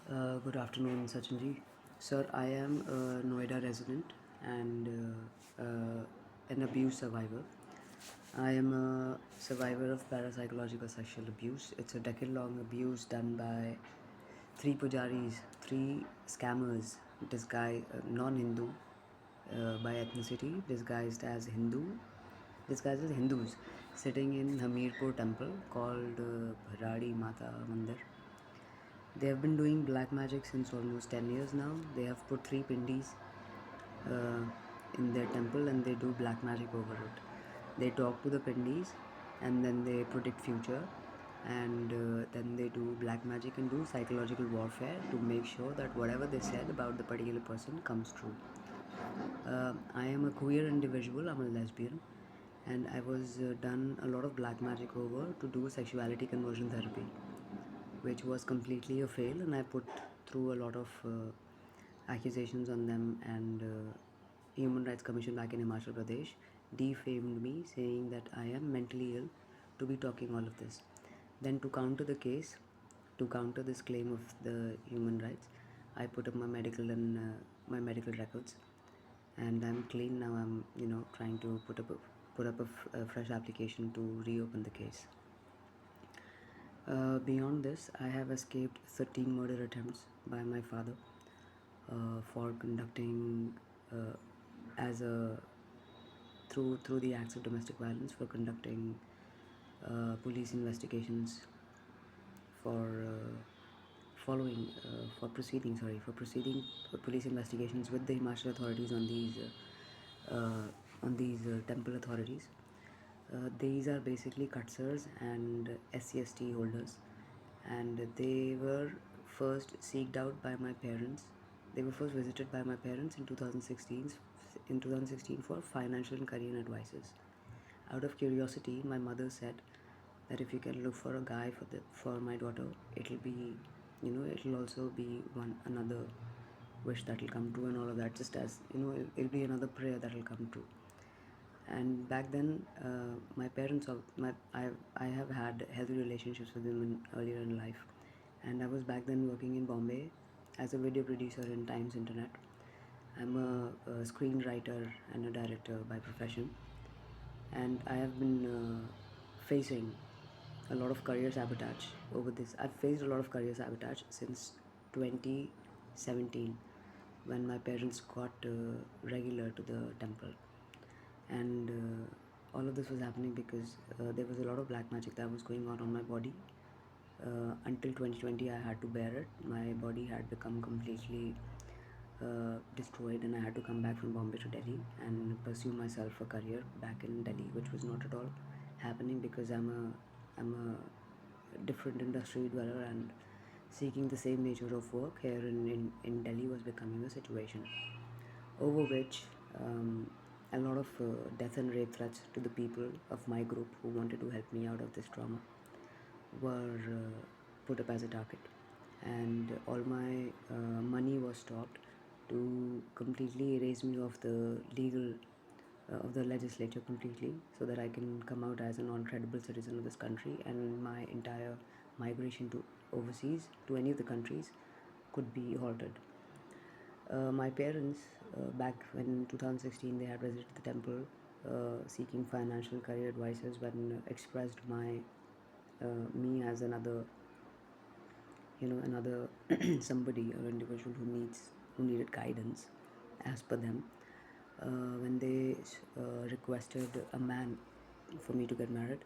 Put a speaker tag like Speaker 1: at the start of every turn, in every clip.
Speaker 1: Good afternoon, Sachin ji. Sir, I am a Noida resident and an abuse survivor. I am a survivor of parapsychological sexual abuse. It's a decade-long abuse done by three pujaris, three scammers, non-Hindu by ethnicity, disguised as Hindus, sitting in Hamirpur temple called Bharadi Mata Mandir. They have been doing black magic since almost 10 years now. They have put three pindis uh, in their temple and they do black magic over it. They talk to the pindis and then they predict future and then they do black magic and do psychological warfare to make sure that whatever they said about the particular person comes true. I am a queer individual, I'm a lesbian, and I was done a lot of black magic over to do sexuality conversion therapy, which was completely a fail, and I put through a lot of accusations on them, and Human Rights Commission back in Himachal Pradesh defamed me, saying that I am mentally ill to be talking all of this. Then to counter the case, to counter this claim of the human rights, I put up my medical records, and I'm clean now. I'm trying to put up a fresh application to reopen the case. Beyond this, I have escaped 13 murder attempts by my father for conducting uh, as a through the acts of domestic violence, for conducting police investigations, for following for proceeding sorry for proceeding police investigations with the Himachal authorities on these temple authorities. These are basically Kutsars and SCST holders, and they were first seeked out by my parents. They were first visited by my parents in 2016 for financial and career advices. Out of curiosity, my mother said that if you can look for a guy for my daughter, it'll also be one another wish that will come true and all of that. Just as it'll be another prayer that will come true. And back then, my parents of my I have had healthy relationships with women earlier in life, and I was back then working in Bombay as a video producer in Times Internet. I'm a screenwriter and a director by profession, and I have been facing a lot of career sabotage over this. I've faced a lot of career sabotage since 2017, when my parents got regular to the temple, and all of this was happening because there was a lot of black magic that was going on my body. Until 2020, I had to bear it. My body had become completely destroyed, and I had to come back from Bombay to Delhi and pursue myself a career back in Delhi, which was not at all happening because I'm a different industry dweller, and seeking the same nature of work here in Delhi was becoming a situation over which a lot of death and rape threats to the people of my group who wanted to help me out of this trauma were put up as a target, and all my money was stopped to completely erase me of the legal of the legislature completely, so that I can come out as a non-credible citizen of this country, and my entire migration to overseas to any of the countries could be halted. My parents, back when in 2016 they had visited the temple seeking financial career advices, when expressed me as another somebody or individual who needed guidance as per them. When they requested a man for me to get married,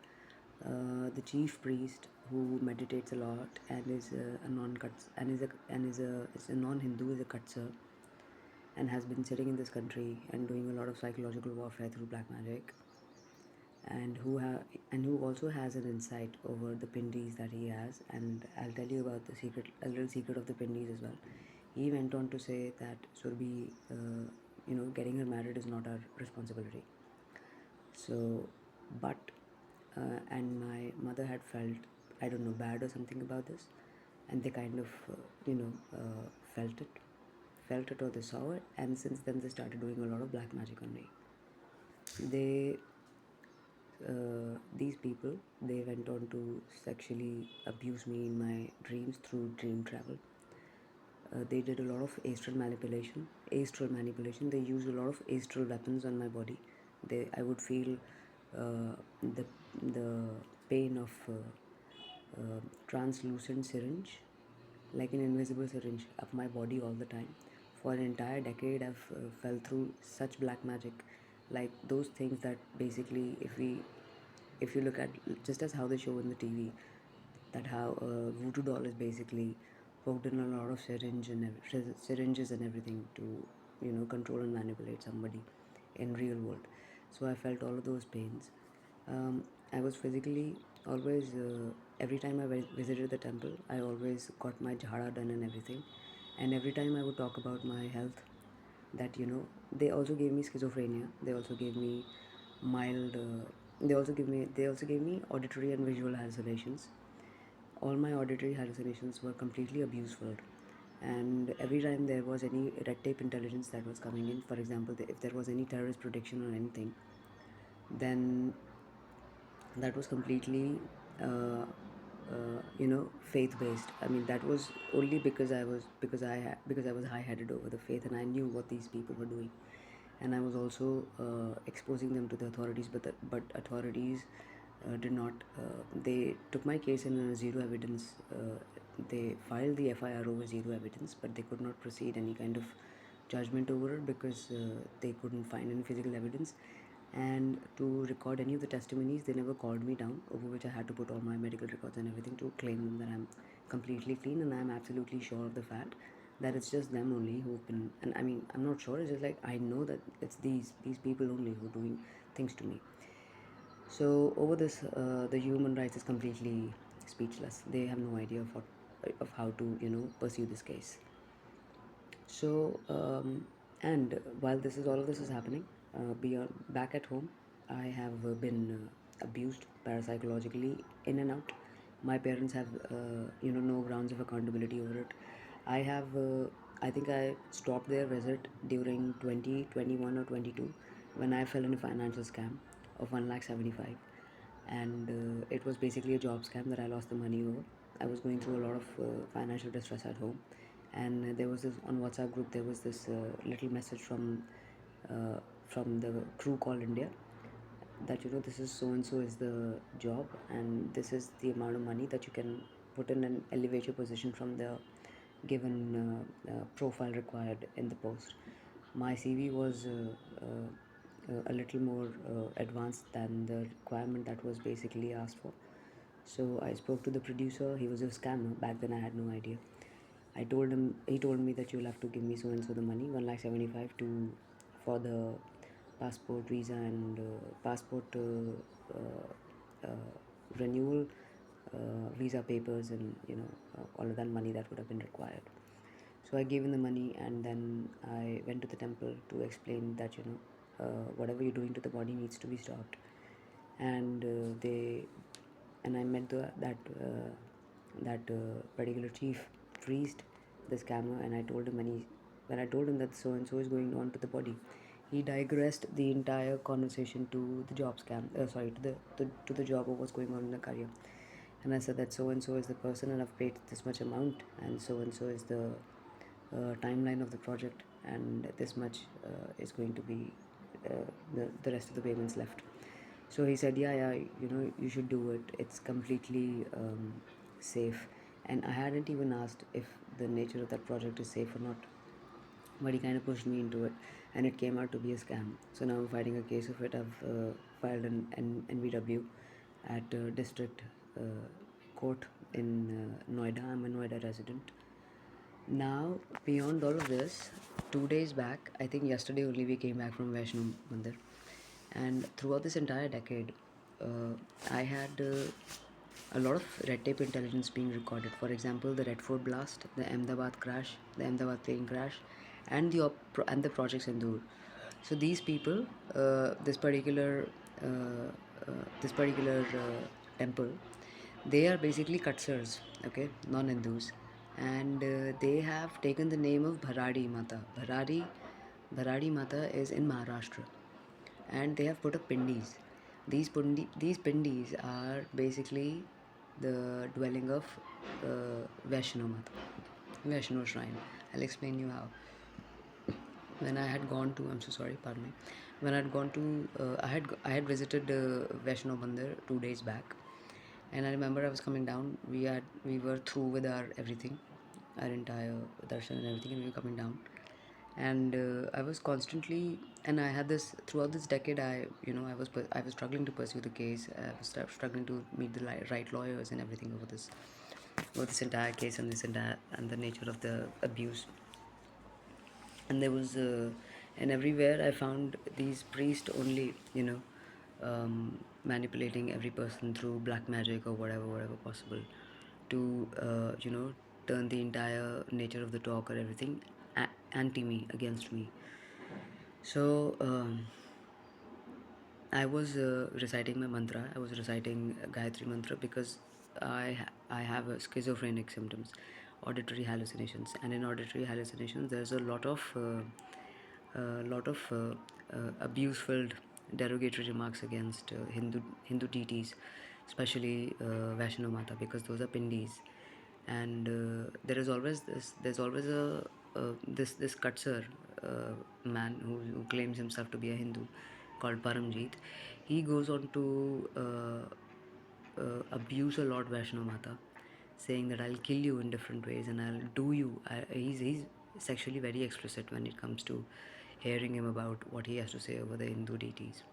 Speaker 1: the chief priest, who meditates a lot and is a non-Kuts is a non-Hindu, is a Kutsa, and has been sitting in this country and doing a lot of psychological warfare through black magic, and who also has an insight over the pindis that he has. And I'll tell you about a little secret of the pindis as well. He went on to say that Surbi, getting her married is not our responsibility. So, but and my mother had felt, I don't know, bad or something about this, and they kind of felt it or they saw it, and since then they started doing a lot of black magic on me. They These people, they went on to sexually abuse me in my dreams through dream travel. They did a lot of astral manipulation. Astral manipulation. They used a lot of astral weapons on my body. I would feel uh, the the pain of translucent syringe, like an invisible syringe, up my body all the time. For an entire decade, I've fell through such black magic, like those things that basically, if you look at just as how they show in the TV, that how a voodoo doll is basically poked in a lot of syringes and everything to control and manipulate somebody in real world. So I felt all of those pains. I was physically always every time I visited the temple, I always got my jhada done and everything, and every time I would talk about my health, that they also gave me schizophrenia. They also gave me mild they also gave me auditory and visual hallucinations. All my auditory hallucinations were completely abuseful, and every time there was any red tape intelligence that was coming in, for example, if there was any terrorist prediction or anything, then that was completely faith based. I mean, that was only because I was high headed over the faith, and I knew what these people were doing, and I was also exposing them to the authorities, but authorities did not. They took my case in a zero evidence. They filed the FIR over zero evidence, but they could not proceed any kind of judgment over it because they couldn't find any physical evidence. And to record any of the testimonies, they never called me down, over which I had to put all my medical records and everything to claim them that I'm completely clean, and I'm absolutely sure of the fact that it's just them only who've been. And I mean, I'm not sure. It's just like I know that it's these people only who are doing things to me. So over this, the human rights is completely speechless. They have no idea of how to pursue this case. So and while all of this is happening, beyond back at home, I have been abused parapsychologically in and out. My parents have no grounds of accountability over it. I have I think I stopped their visit during 2021 or 22 when I fell in a financial scam of 1,75,000, and it was basically a job scam that I lost the money over. I was going through a lot of financial distress at home, and there was this on WhatsApp group. There was this little message from the crew called India, that this is so and so is the job, and this is the amount of money that you can put in and elevate your position from the given profile required in the post. My CV was a little more advanced than the requirement that was basically asked for. So I spoke to the producer. He was a scammer. Back then I had no idea. He told me that you'll have to give me so and so the money, 1,75,000 for the passport, visa, and passport renewal, visa papers, and all of that money that would have been required. So I gave him the money, and then I went to the temple to explain that whatever you're doing to the body needs to be stopped. And I met that particular chief priest, the scammer, and I told him, when I told him that so and so is going on to the body, he digressed the entire conversation to the job scam. Sorry, to the job of what's going on in the career. And I said that so and so is the person, and I've paid this much amount, and so is the timeline of the project, and this much is going to be the rest of the payments left. So he said, yeah, you should do it. It's completely safe. And I hadn't even asked if the nature of that project is safe or not, but he kind of pushed me into it, and it came out to be a scam. So now I'm fighting a case of it. I've filed an NVW at district court in Noida. I'm a Noida resident. Now, beyond all of this, 2 days back, I think yesterday only, we came back from Vaishno Mandir, and throughout this entire decade, I had a lot of red tape intelligence being recorded. For example, the Red Fort blast, the Ahmedabad crash, the Ahmedabad plane crash, and the Project Sindoor. So these people, this particular temple, they are basically Kutsars, okay, non-Hindus, and they have taken the name of Bharadi Mata. Bharadi Mata is in Maharashtra, and they have put up pindis. These pindis are basically the dwelling of Vaishno Mata. Vaishno shrine. I'll explain you how. When I had gone to, I'm so sorry, pardon me. When I had gone to, I had visited Vaishno Mandir 2 days back, and I remember I was coming down. We were through with our everything, our entire darshan and everything, and we were coming down. And I was constantly, and I had this throughout this decade. I was struggling to pursue the case. I was struggling to meet the right lawyers and everything over this entire case and this entire and the nature of the abuse. And there was and everywhere I found these priests only, manipulating every person through black magic or whatever possible to turn the entire nature of the talk or everything anti me, against me. So I was reciting my mantra. I was reciting Gayatri mantra because I have schizophrenic symptoms, auditory hallucinations, and in auditory hallucinations there's a lot of abuse-filled, derogatory remarks against Hindu deities, especially Vaishno Mata, because those are pindis, and there's always this Katsar man who claims himself to be a Hindu, called Paramjeet. He goes on to abuse a lot Vaishno Mata, saying that I'll kill you in different ways and I'll do you. He's sexually very explicit when it comes to hearing him about what he has to say over the Hindu deities.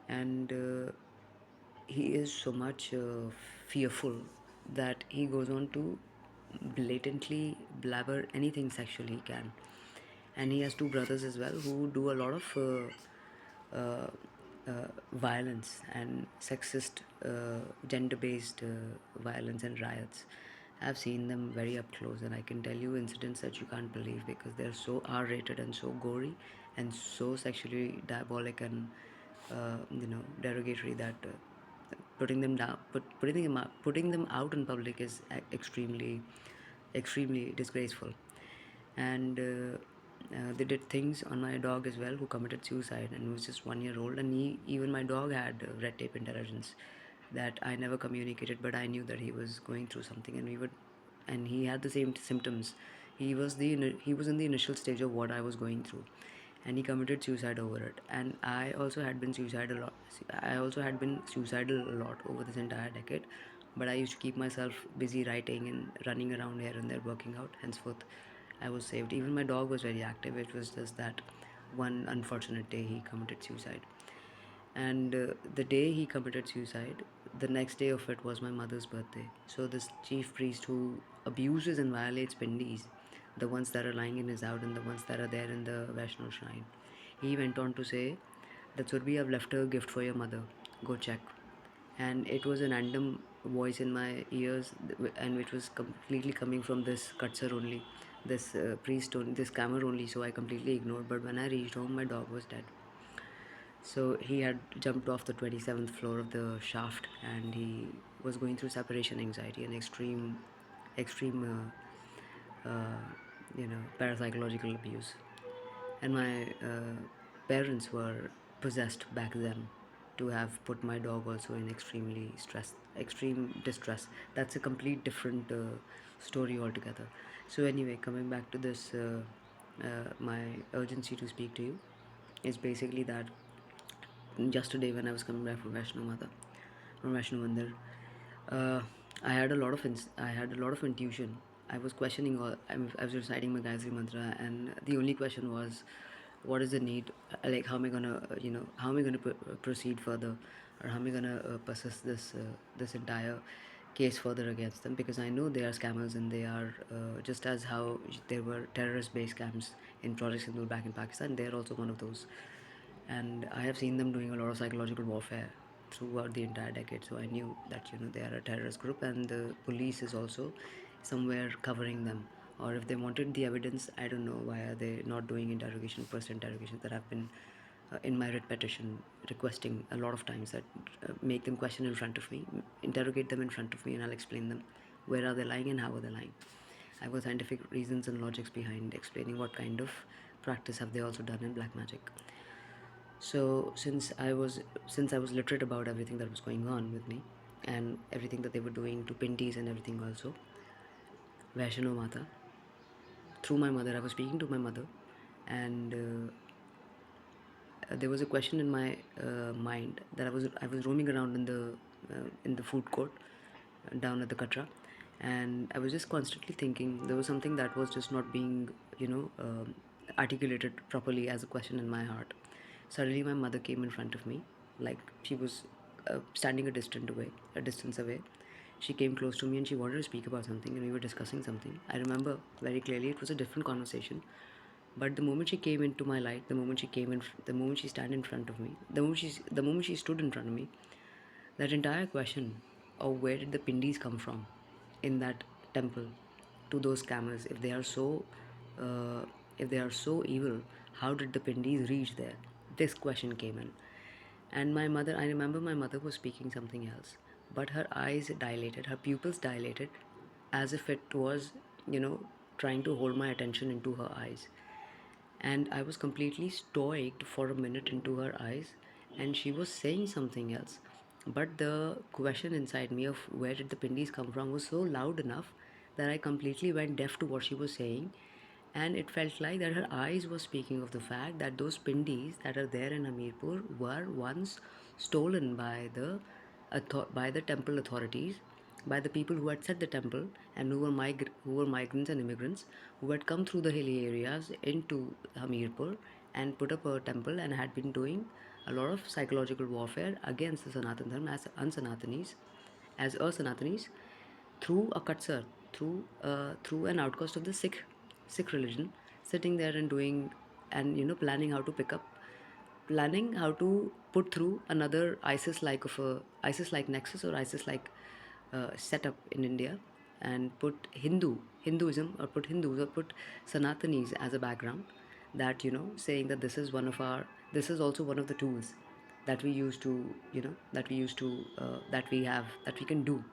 Speaker 1: And he is so much fearful that he goes on to blatantly blabber anything sexual he can. And he has two brothers as well who do a lot of violence and sexist, gender-based violence and riots. I've seen them very up close, and I can tell you incidents that you can't believe because they're so R-rated and so gory and so sexually diabolic and derogatory that putting them out in public is extremely disgraceful. And they did things on my dog as well, who committed suicide and was just 1 year old. And even my dog had red tape intelligence that I never communicated, but I knew that he was going through something, and he had the same symptoms. He was in the initial stage of what I was going through, and he committed suicide over it. And I also had been suicidal a lot. I also had been suicidal a lot over this entire decade, but I used to keep myself busy writing and running around here and there, working out. Henceforth, I was saved. Even my dog was very active. It was just that one unfortunate day he committed suicide. And the day he committed suicide, the next day of it was my mother's birthday. So this chief priest who abuses and violates pindis, the ones that are lying in his out and the ones that are there in the Vaishno shrine, he went on to say that Surbi, I've left a gift for your mother, go check. And it was a random voice in my ears, and which was completely coming from this Katsar only, this priest only, this scammer only. So I completely ignored. But when I reached home, my dog was dead. So he had jumped off the 27th floor of the shaft, and he was going through separation anxiety and extreme parapsychological abuse. And my parents were possessed back then to have put my dog also in extreme distress. That's a complete different story altogether. So anyway, coming back to this, my urgency to speak to you is basically that just today when I was coming back from Vaishno Mandir, uh, I had a lot of intuition. I was questioning I was reciting my Gayatri mantra, and the only question was, what is the need? Like, how am I gonna, how am I gonna proceed further, or how am I gonna persist this entire case further against them? Because I know they are scammers, and they are just as how there were terrorist-based scams in Project Sindoor back in Pakistan. They are also one of those, and I have seen them doing a lot of psychological warfare throughout the entire decade. So I knew that they are a terrorist group, and the police is also somewhere covering them. Or if they wanted the evidence, I don't know why are they not doing first interrogations that have been in my writ petition requesting a lot of times that make them question in front of me, interrogate them in front of me, and I'll explain them where are they lying and how are they lying. I've got scientific reasons and logics behind explaining what kind of practice have they also done in black magic. So since I was literate about everything that was going on with me and everything that they were doing to Pindis and everything also, Vaishno Mata through my mother. I was speaking to my mother, and there was a question in my mind that I was roaming around in the food court down at the Katra, and I was just constantly thinking. There was something that was just not being, articulated properly as a question in my heart. Suddenly, my mother came in front of me, like she was standing a distance away. She came close to me and she wanted to speak about something, and we were discussing something. I remember very clearly it was a different conversation, but the moment she came into my light, the moment she stand in front of me, the moment she stood in front of me, that entire question of where did the pindis come from in that temple to those scammers, uh, if they are so evil, how did the pindis reach there? This question came in, and I remember my mother was speaking something else, but her eyes dilated, her pupils dilated, as if it was, you know, trying to hold my attention into her eyes. And I was completely stoic for a minute into her eyes, and she was saying something else. But the question inside me of where did the pindis come from was so loud enough that I completely went deaf to what she was saying, and it felt like that her eyes were speaking of the fact that those pindis that are there in Hamirpur were once stolen by the temple authorities, by the people who had set the temple, and who were migrants and immigrants who had come through the hilly areas into Hamirpur and put up a temple and had been doing a lot of psychological warfare against the Sanatan Dharma as Sanatanis, through a Katsar, through an outcast of the Sikh religion, sitting there and doing, and planning how to put through another ISIS like nexus or ISIS like setup in India, and put Hinduism, or put Hindus, or put Sanatanis as a background, that, saying that this is also one of the tools that we use to, that we can do.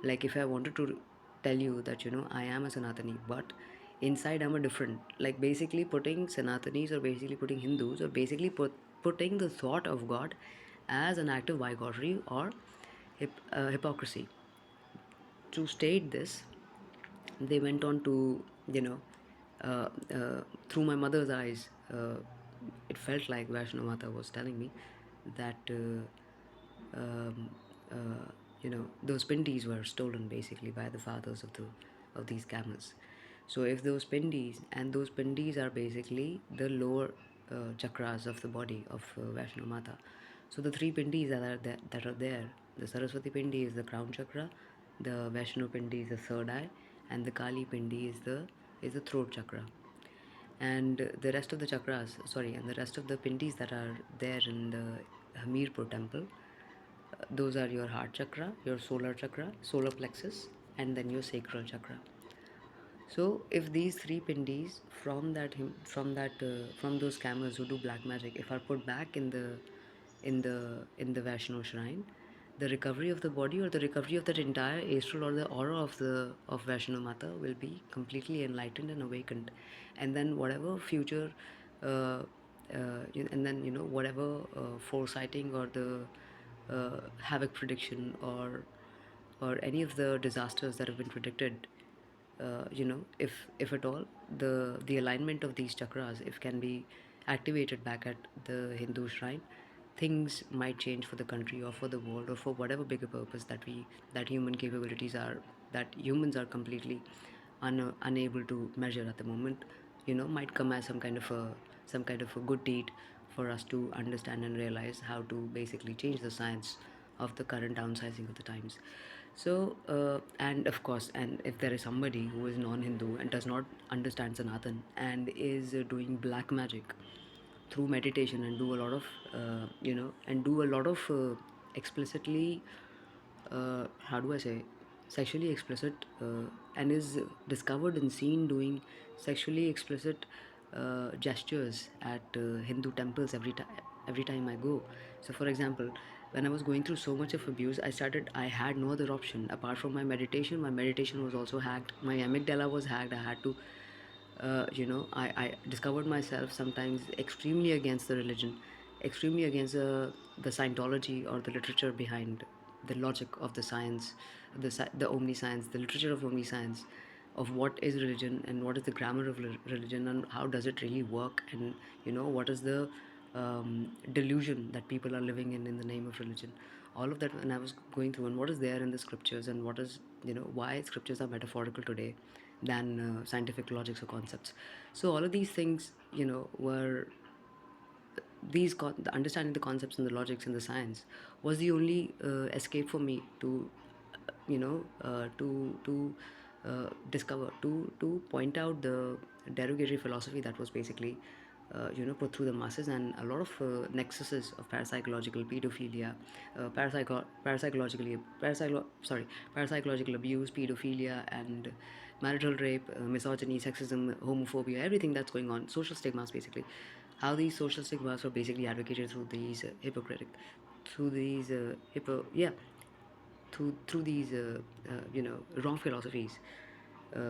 Speaker 1: Like, if I wanted to tell you that, I am a Sanatani, but inside I'm a different, like, basically putting Sanatanis, or basically putting Hindus, or basically putting the thought of God as an act of bigotry or hypocrisy. To state this, they went on to, you know, through my mother's eyes, it felt like Vaishno Mata was telling me that, um, those pindis were stolen basically by the fathers of these camels. So if those pindis are basically the lower chakras of the body of Vaishno Mata. So the three pindis that are there, the Saraswati pindi is the crown chakra, the Vaishno pindi is the third eye, and the Kali pindi is the throat chakra. And the rest of the and the rest of the pindis that are there in the Hamirpur temple, those are your heart chakra, your solar chakra, solar plexus, and then your sacral chakra. So if these three pindis from those scammers who do black magic, if are put back in the Vaishno shrine, the recovery of the body, or the recovery of that entire astral or the aura of Vaishno Mata, will be completely enlightened and awakened, and then whatever future, and then, whatever foresighting, or the havoc prediction, or any of the disasters that have been predicted, if at all, the alignment of these chakras, if can be activated back at the Hindu shrine, things might change for the country, or for the world, or for whatever bigger purpose that humans are completely unable to measure at the moment, might come as some kind of a good deed for us to understand and realize how to basically change the science of the current downsizing of the times. So, and of course, and if there is somebody who is non-Hindu and does not understand Sanatan, and is doing black magic through meditation, and do a lot of, explicitly, how do I say, sexually explicit, and is discovered and seen doing sexually explicit gestures at Hindu temples every time I go. So, for example, when I was going through so much of abuse, I had no other option apart from my meditation. My meditation was also hacked. My amygdala was hacked. I had to, I discovered myself sometimes extremely against the religion, extremely against the Scientology, or the literature behind the logic of the science, the omniscience, the literature of omniscience, of what is religion and what is the grammar of religion and how does it really work, and what is the delusion that people are living in the name of religion. All of that when I was going through, and what is there in the scriptures, and what is, why scriptures are metaphorical today than scientific logics or concepts. So all of these things, were the understanding the concepts and the logics and the science was the only escape for me to discover, to point out the derogatory philosophy that was basically put through the masses, and a lot of nexuses of parapsychological pedophilia, parapsychological abuse, pedophilia, and marital rape, misogyny, sexism, homophobia, everything that's going on, social stigmas basically. How these social stigmas are basically advocated through these through these through these wrong philosophies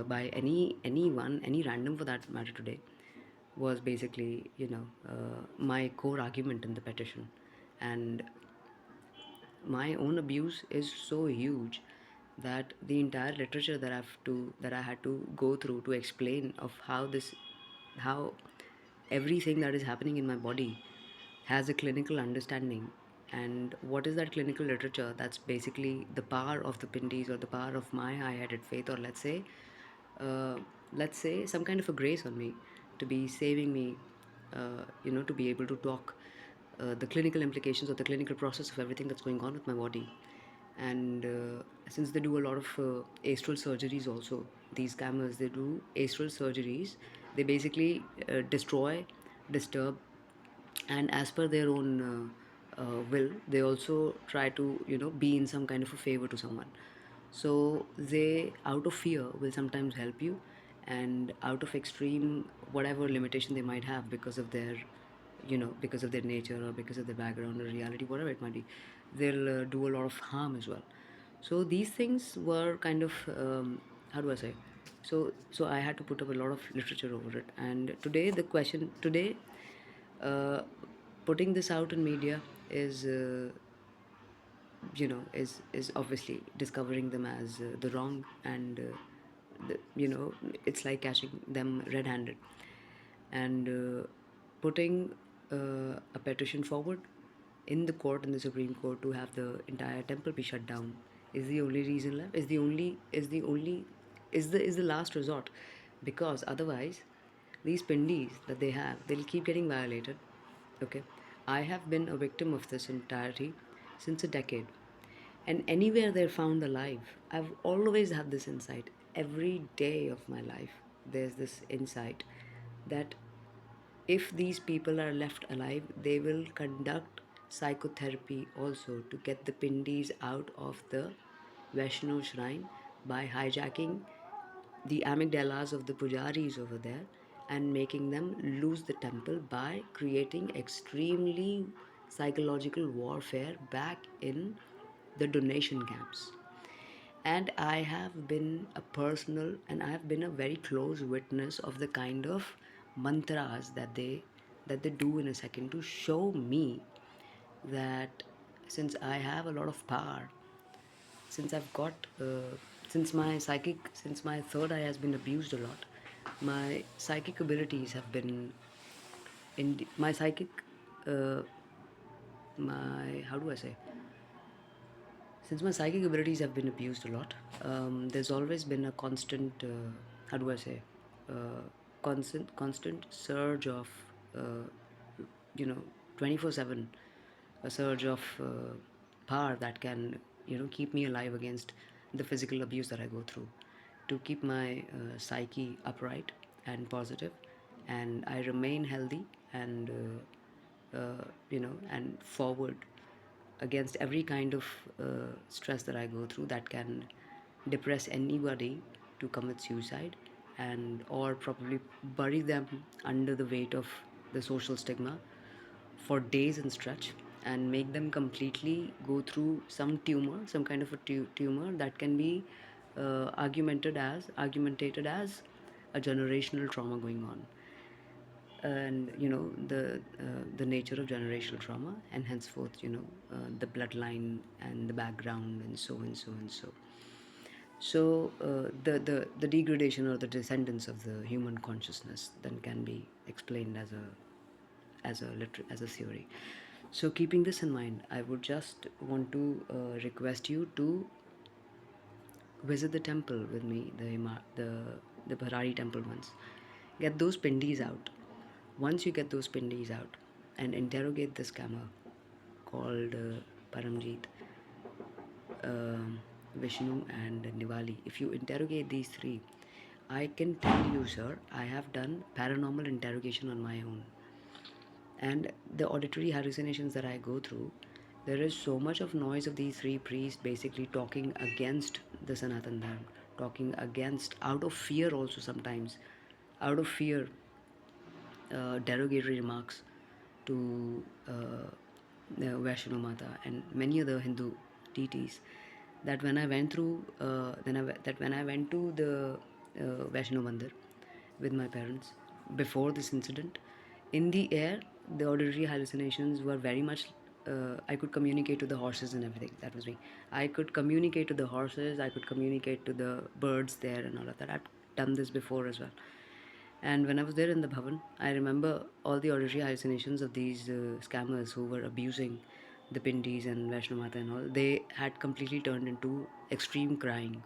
Speaker 1: by anyone, any random for that matter today, was basically my core argument in the petition. And my own abuse is so huge that the entire literature that I had to go through to explain of how everything that is happening in my body has a clinical understanding. And what is that clinical literature? That's basically the power of the pindis, or the power of my high-headed faith, or uh, let's say some kind of a grace on me to be saving me, to be able to talk the clinical implications of the clinical process of everything that's going on with my body. And since they do a lot of astral surgeries also, these scammers, they do astral surgeries. They basically destroy, disturb, and as per their own will, they also try to be in some kind of a favor to someone. So they, out of fear, will sometimes help you, and out of extreme whatever limitation they might have because of their because of their nature, or because of their background or reality, whatever it might be, they'll do a lot of harm as well. So these things were kind of how do I say, so I had to put up a lot of literature over it. And today, uh, putting this out in media is is obviously discovering them as the wrong, and it's like catching them red-handed. And putting a petition forward in the court, in the Supreme Court, to have the entire temple be shut down is the only reason left, is the last resort. Because otherwise, these pindis that they have, they'll keep getting violated. Okay, I have been a victim of this entirety since a decade, and anywhere they're found alive, I've always had this insight. Every day of my life, there's this insight that if these people are left alive, they will conduct psychotherapy also to get the pindis out of the Vaishno shrine by hijacking the amygdalas of the pujaris over there and making them lose the temple by creating extremely psychological warfare back in the donation camps. And I have been a personal, and I have been a very close witness of the kind of mantras that they do in a second to show me that since I have a lot of power, since I've got since my third eye has been abused a lot, my psychic abilities have been in my psychic uh, my how do I say, since my psychic abilities have been abused a lot, there's always been a constant, how do I say, constant surge of, uh, you know, 24/7, a surge of power that can, keep me alive against the physical abuse that I go through, to keep my psyche upright and positive, and I remain healthy and, and forward against every kind of stress that I go through that can depress anybody to commit suicide, and or probably bury them under the weight of the social stigma for days in stretch, and make them completely go through some tumor, some kind of a tumor that can be argumentated as a generational trauma going on. And the nature of generational trauma, and henceforth the bloodline and the background, and so and so and so. So the degradation or the descendants of the human consciousness then can be explained as a theory. So keeping this in mind, I would just want to request you to visit the temple with me, the Bharari temple once. Get those pindis out. Once you get those pindis out and interrogate this scammer called Paramjeet, Vishnu, and Nivali. If you interrogate these three, I can tell you, sir, I have done paranormal interrogation on my own. And the auditory hallucinations that I go through, there is so much of noise of these three priests basically talking against the Sanatan Dharma, talking against, out of fear also sometimes, out of fear, derogatory remarks to Vaishno Mata and many other Hindu deities. That when I went through, that when I went to the Vaishno Mandir with my parents before this incident, in the air, the auditory hallucinations were very much. I could communicate to the horses and everything. That was me. I could communicate to the horses. I could communicate to the birds there and all of that. I've done this before as well. And when I was there in the Bhavan, I remember all the auditory hallucinations of these scammers who were abusing the Pindis and Vaishno Mata and all. They had completely turned into extreme crying,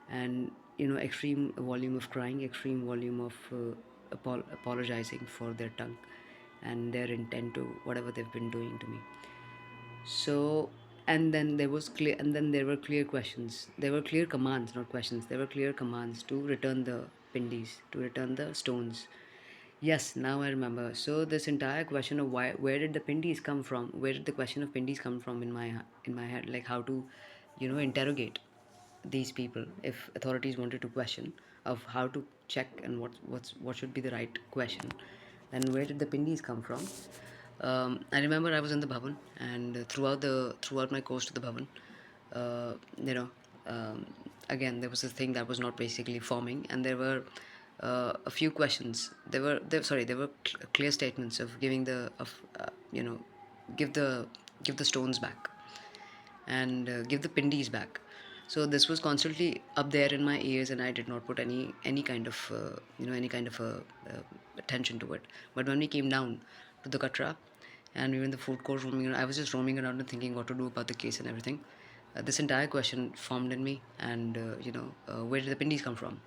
Speaker 1: and extreme volume of crying, extreme volume of apologizing for their tongue and their intent to whatever they've been doing to me. So, and then there were clear questions. There were clear commands, not questions. There were clear commands to return the pindis, to return the stones. Yes, now I remember. So this entire question of where did the pindis come from? Where did the question of pindis come from in my head? Like how to, interrogate these people if authorities wanted to question of how to check and what should be the right question. Then where did the pindis come from? I remember I was in the Bhavan, and throughout my course to the Bhavan, uh, you know, um, again there was a thing that was not basically forming, and there were a few questions. There were clear statements of giving the of give the give the stones back and give the pindis back. So this was constantly up there in my ears, and I did not put any kind of attention to it. But when we came down to the Katra, and we were in the food court roaming around, I was just roaming around and thinking what to do about the case and everything. This entire question formed in me, and where did the pindis come from?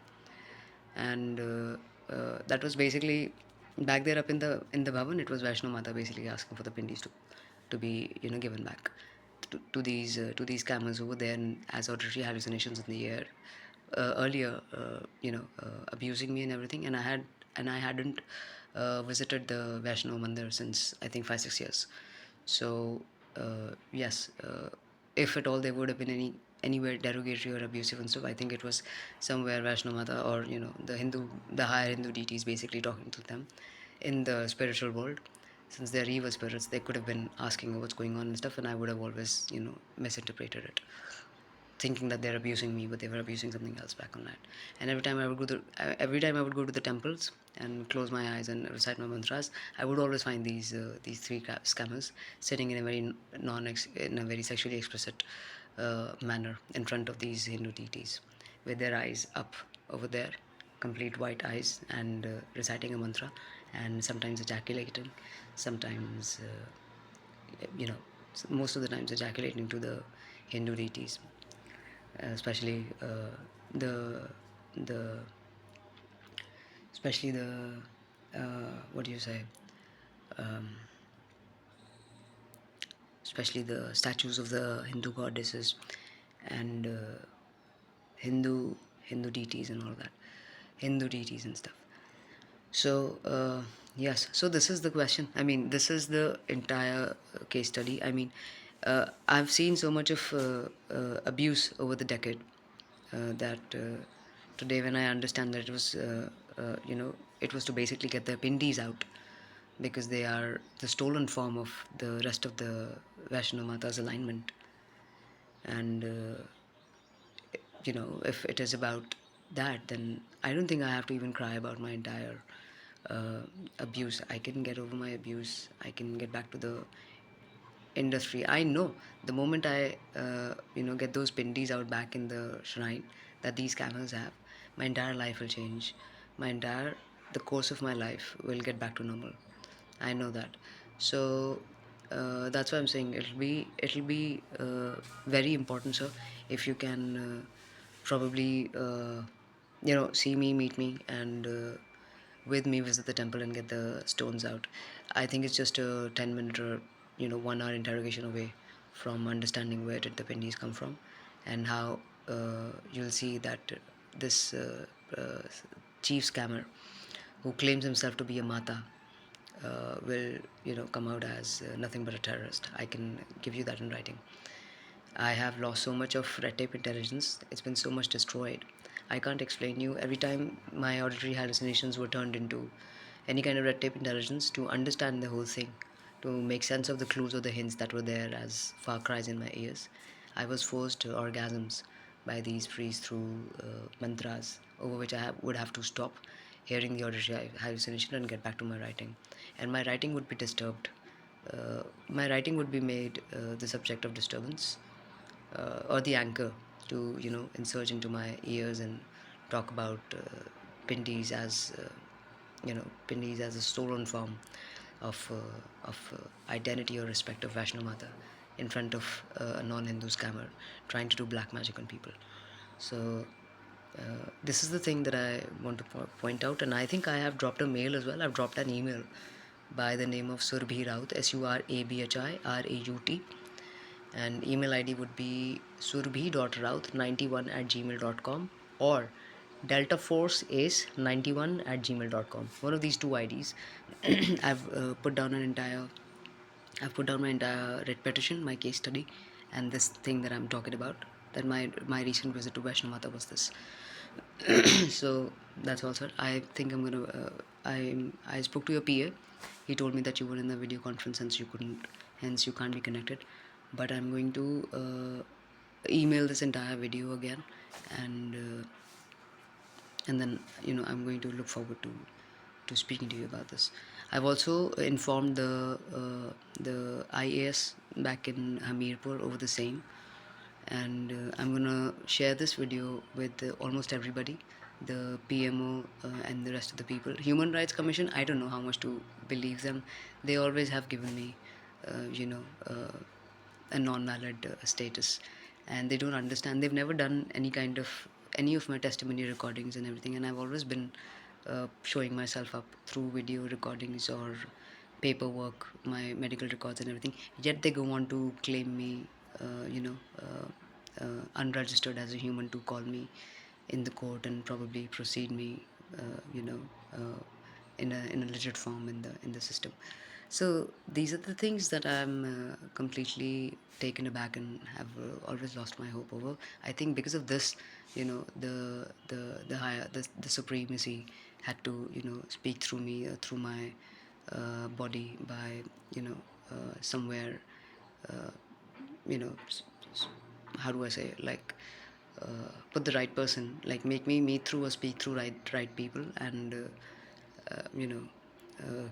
Speaker 1: And that was basically back there up in the Bhavan. It was Vaishno Mata basically asking for the pindis to be given back to these scammers who were there as auditory hallucinations in the air earlier, abusing me and everything. And I hadn't visited the Vaishno Mandir since I think 5 6 years. So yes, if at all there would have been anywhere derogatory or abusive and stuff, I think it was somewhere Vaishno Mata or the higher Hindu deities basically talking to them in the spiritual world. Since they're evil spirits, they could have been asking what's going on and stuff, and I would have always misinterpreted it, thinking that they're abusing me, but they were abusing something else back on that. And every time I would go to the temples and close my eyes and recite my mantras, I would always find these three scammers sitting in a very in a very sexually explicit manner in front of these Hindu deities, with their eyes up over there, complete white eyes, and reciting a mantra, and sometimes ejaculating, sometimes most of the times ejaculating to the Hindu deities, especially the the especially the what do you say um, especially the statues of the Hindu goddesses and Hindu Hindu deities and all that, Hindu deities and stuff. So yes, so this is the question. I mean, this is the entire case study. I mean, I've seen so much of abuse over the decade that today, when I understand that it was to basically get the pindis out because they are the stolen form of the rest of the Vaishno Mata's alignment, and if it is about that, then I don't think I have to even cry about my entire uh, abuse. I can get over my abuse. I can get back to the industry. I know the moment I get those pindis out back in the shrine, that these scammers have, my entire life will change. The course of my life will get back to normal. I know that. So that's why I'm saying it'll be very important, sir, if you can probably see me, meet me, and with me visit the temple and get the stones out. I think it's just a 10 minute or 1 hour interrogation away from understanding where did the pindis come from, and how you'll see that this uh, chief scammer who claims himself to be a mata will come out as nothing but a terrorist. I can give you that in writing. I have lost so much of red tape intelligence. It's been so much destroyed. I can't explain you. Every time my auditory hallucinations were turned into any kind of red tape intelligence to understand the whole thing, to make sense of the clues or the hints that were there as far cries in my ears, I was forced to orgasms by these priests through mantras, over which would have to stop hearing the auditory hallucination and get back to my writing. And my writing would be disturbed. My writing would be made the subject of disturbance, or the anchor to insert into my ears and talk about pindis as pindis as a stolen form of identity or respect of Vaishno Mata in front of a non-Hindu scammer trying to do black magic on people. So this is the thing that I want to point out, and I think I have dropped a mail as well. I've dropped an email by the name of Surabhi Raut, SURABHIRAUT, and email ID would be surabhi.raut91@gmail.com or deltaforceace91@gmail.com. One of these two IDs. I've put down my entire writ petition, my case study, and this thing that I'm talking about. That my recent visit to Vaishno Mata was this. So that's all, sir. I think I'm gonna. I spoke to your PA. He told me that you were in the video conference, hence you can't be connected. But I'm going to email this entire video again, and then I'm going to look forward to speaking to you about this. I've also informed the IAS back in Hamirpur over the same, and I'm gonna share this video with almost everybody, the PMO and the rest of the people. Human Rights Commission, I don't know how much to believe them. They always have given me a non-valid status, and they don't understand. They've never done any of my testimony recordings and everything, and I've always been showing myself up through video recordings or paperwork, my medical records and everything. Yet they go on to claim me unregistered as a human, to call me in the court and probably proceed me uh, you know uh, in a legit form in the system. So these are the things that I'm completely taken aback and have always lost my hope over. I think because of this, the higher the supremacy had to speak through me, through my body, by somewhere, uh, you know how do I say, like, put the right person, like make me meet through or speak through right people, and you know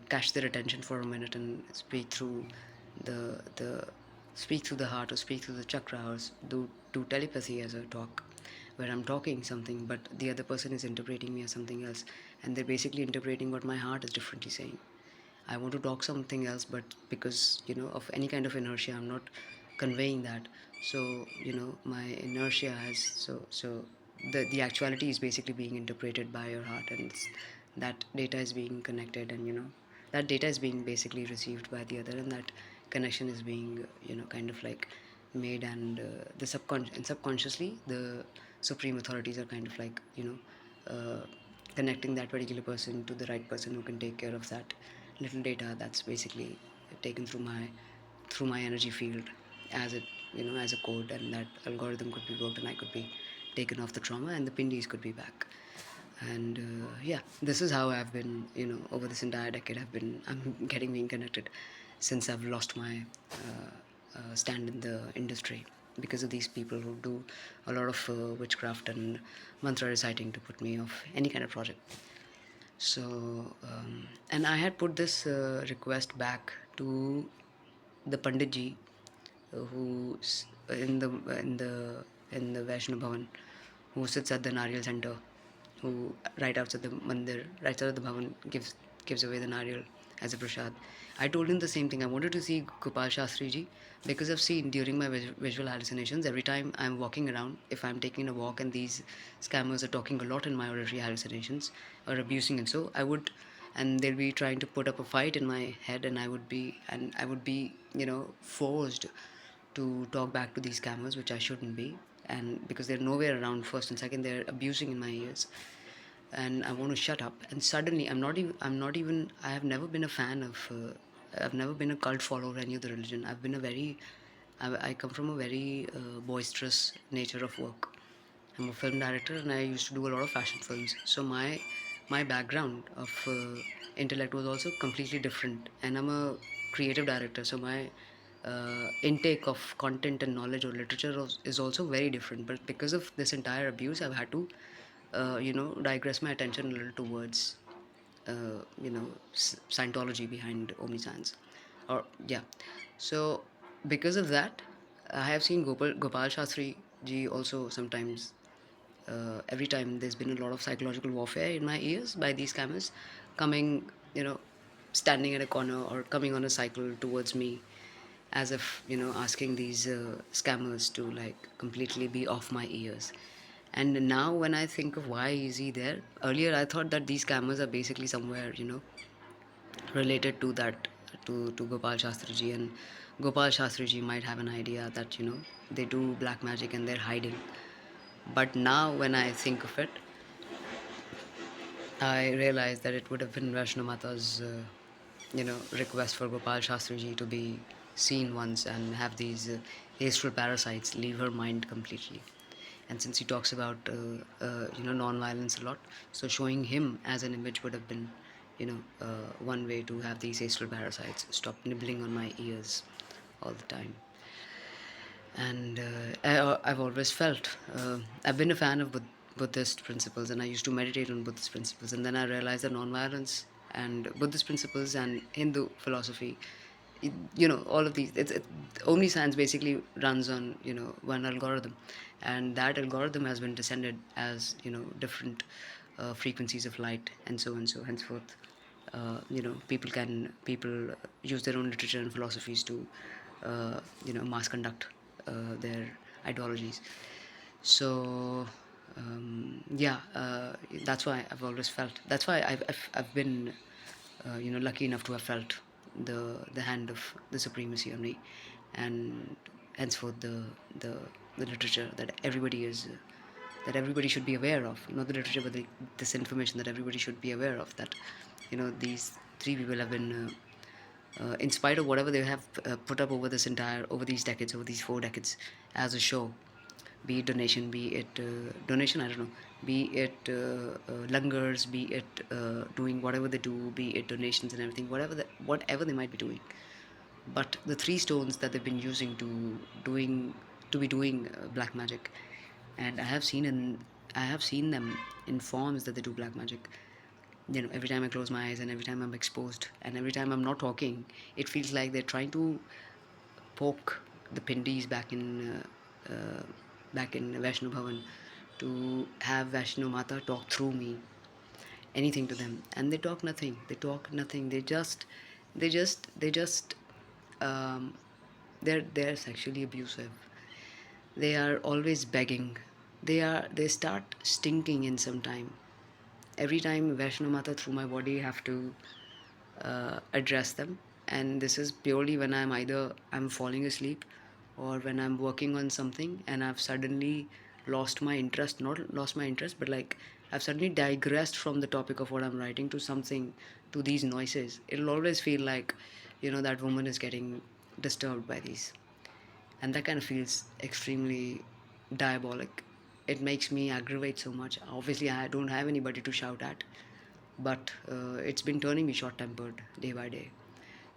Speaker 1: catch their attention for a minute and the speak through the heart, or speak through the chakra, or do telepathy as a talk, where I'm talking something but the other person is interpreting me as something else, and they're basically interpreting what my heart is differently saying. I want to talk something else, but because of any kind of inertia, I'm not conveying that. So my inertia has, the actuality is basically being interpreted by your heart, and that data is being connected, and that data is being basically received by the other, and that connection is being kind of like made, and subconsciously the supreme authorities are kind of like connecting that particular person to the right person who can take care of that little data that's basically taken through my energy field, as it as a code, and that algorithm could be worked, and I could be taken off the trauma, and the pindis could be back. And yeah, this is how I've been, over this entire decade, I'm getting being connected since I've lost my stand in the industry, because of these people who do a lot of witchcraft and mantra reciting to put me off any kind of project. So and I had put this request back to the Pandit ji, who's in the Vaishno Bhavan, who sits at the Nariyal center, who right outside the mandir, right outside the bhavan, gives away the nariyal as a prasad. I told him the same thing. I wanted to see Gopal Shastri ji because I've seen during my visual hallucinations, every time I'm walking around, if I'm taking a walk and these scammers are talking a lot in my auditory hallucinations or abusing, and so I would, and they'll be trying to put up a fight in my head, and I would be, forced to talk back to these scammers, which I shouldn't be, and because they're nowhere around, first and second, they're abusing in my ears, and I want to shut up. And suddenly, I have never been a fan of, I've never been a cult follower of any other religion. I come from a very boisterous nature of work. I'm a film director and I used to do a lot of fashion films. So my background of intellect was also completely different. And I'm a creative director, so my intake of content and knowledge or literature is also very different. But because of this entire abuse, I've had to, digress my attention a little towards, Scientology behind Omniscience, or yeah. So because of that, I have seen Gopal Shastri ji also sometimes. Every time there's been a lot of psychological warfare in my ears by these scammers coming, standing at a corner or coming on a cycle towards me, as if, asking these scammers to like completely be off my ears. And now when I think of why is he there, earlier I thought that these scammers are basically somewhere, related to that, to Gopal Shastri ji, and Gopal Shastri ji might have an idea that, they do black magic and they're hiding. But now when I think of it, I realized that it would have been Vaishno Mata's, request for Gopal Shastri ji to be seen once and have these astral parasites leave her mind completely. And since he talks about, non-violence a lot, so showing him as an image would have been, one way to have these astral parasites stop nibbling on my ears all the time. And I've always felt, I've been a fan of Buddhist principles, and I used to meditate on Buddhist principles, and then I realized that nonviolence and Buddhist principles and Hindu philosophy, all of these, only science basically runs on, one algorithm, and that algorithm has been descended as, different frequencies of light, and so henceforth. People use their own literature and philosophies to, mass conduct their ideologies. So yeah, that's why I've always felt. That's why I've been, lucky enough to have felt the hand of the supremacy on me, and henceforth the the literature that everybody is. That everybody should be aware of, not the literature, but this information that everybody should be aware of. That, these three people have been, in spite of whatever they have put up over these decades, over these 4 decades, as a show, be it donation, be it donation, I don't know, be it langars, be it doing whatever they do, be it donations and everything, whatever they might be doing. But the three stones that they've been using to be doing black magic, and I have seen them in forms that they do black magic. Every time I close my eyes and every time I'm exposed and every time I'm not talking, it feels like they're trying to poke the pindis back in Vaishno Bhavan, to have Vaishno Mata talk through me, anything to them, and they talk nothing. They talk nothing. They just, um, they're sexually abusive. They are always begging. They start stinking in some time. Every time Vaishno Mata through my body have to address them, and this is purely when I'm falling asleep, or when I'm working on something and I've suddenly lost my interest, not lost my interest, but like I've suddenly digressed from the topic of what I'm writing to something, to these noises. It'll always feel like, that woman is getting disturbed by these, and that kind of feels extremely diabolic. It makes me aggravate so much. Obviously I don't have anybody to shout at, but it's been turning me short tempered day by day.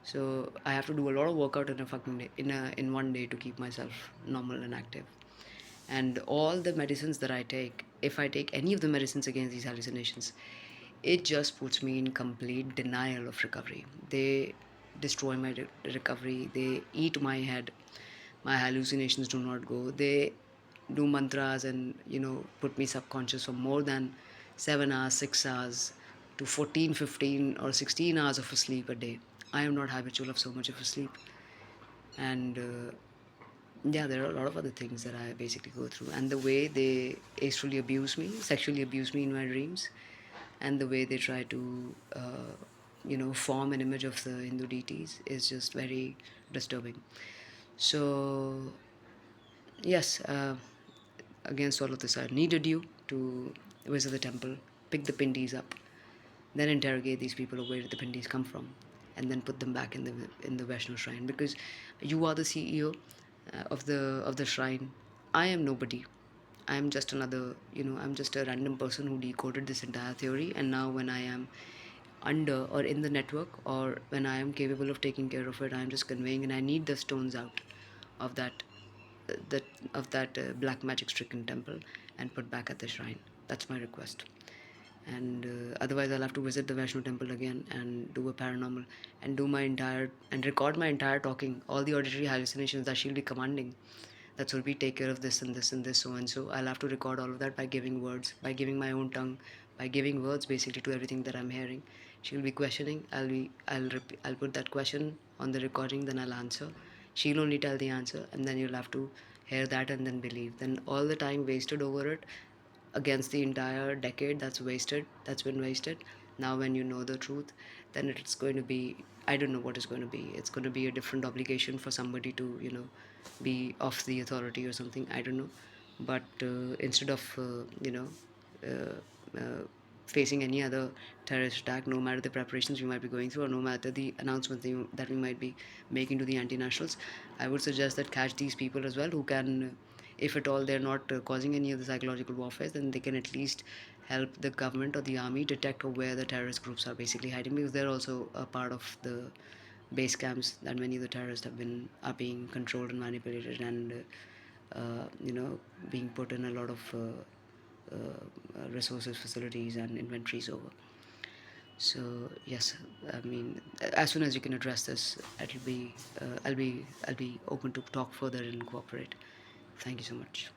Speaker 1: So I have to do a lot of workout in a fucking day, in one day, to keep myself normal and active. And all the medicines that I take, if I take any of the medicines against these hallucinations, it just puts me in complete denial of recovery. They destroy my recovery. They eat my head. My hallucinations do not go. do mantras and put me subconscious for more than 7 hours, 6 hours to 14, 15 or 16 hours of sleep a day. I am not habitual of so much of a sleep. And yeah, there are a lot of other things that I basically go through, and the way they astral abuse me, sexually abuse me in my dreams, and the way they try to form an image of the Hindu deities is just very disturbing. So yes, against all of this, I needed you to visit the temple, pick the pindis up, then interrogate these people of where did the pindis come from, and then put them back in the Vaishno shrine, because you are the CEO of the shrine. I am nobody. I am just another, I'm just a random person who decoded this entire theory, and now when I am under or in the network, or when I am capable of taking care of it, I am just conveying, and I need the stones out of that black magic stricken temple and put back at the shrine. That's my request. And otherwise, I'll have to visit the Vaishno temple again and do a paranormal and do my entire and record my entire talking, all the auditory hallucinations that she'll be commanding. That will be take care of this and this and this, so and so. I'll have to record all of that by giving words, by giving my own tongue, by giving words basically to everything that I'm hearing. She'll be questioning. I'll put that question on the recording, then I'll answer. She'll only tell the answer, and then you'll have to hear that and then believe. Then all the time wasted over it, against the entire decade that's been wasted. Now when you know the truth, then it's going to be, I don't know what it's going to be. It's going to be a different obligation for somebody to be off the authority or something, I don't know. But instead of facing any other terrorist attack, no matter the preparations we might be going through, or no matter the announcements that we might be making to the anti-nationals, I would suggest that catch these people as well, who can, if at all they're not causing any of the psychological warfare, then they can at least help the government or the army detect where the terrorist groups are basically hiding, because they're also a part of the base camps that many of the terrorists are being controlled and manipulated, and being put in a lot of resources, facilities, and inventories over. So yes, I mean, as soon as you can address this, I'll be open to talk further and cooperate. Thank you so much.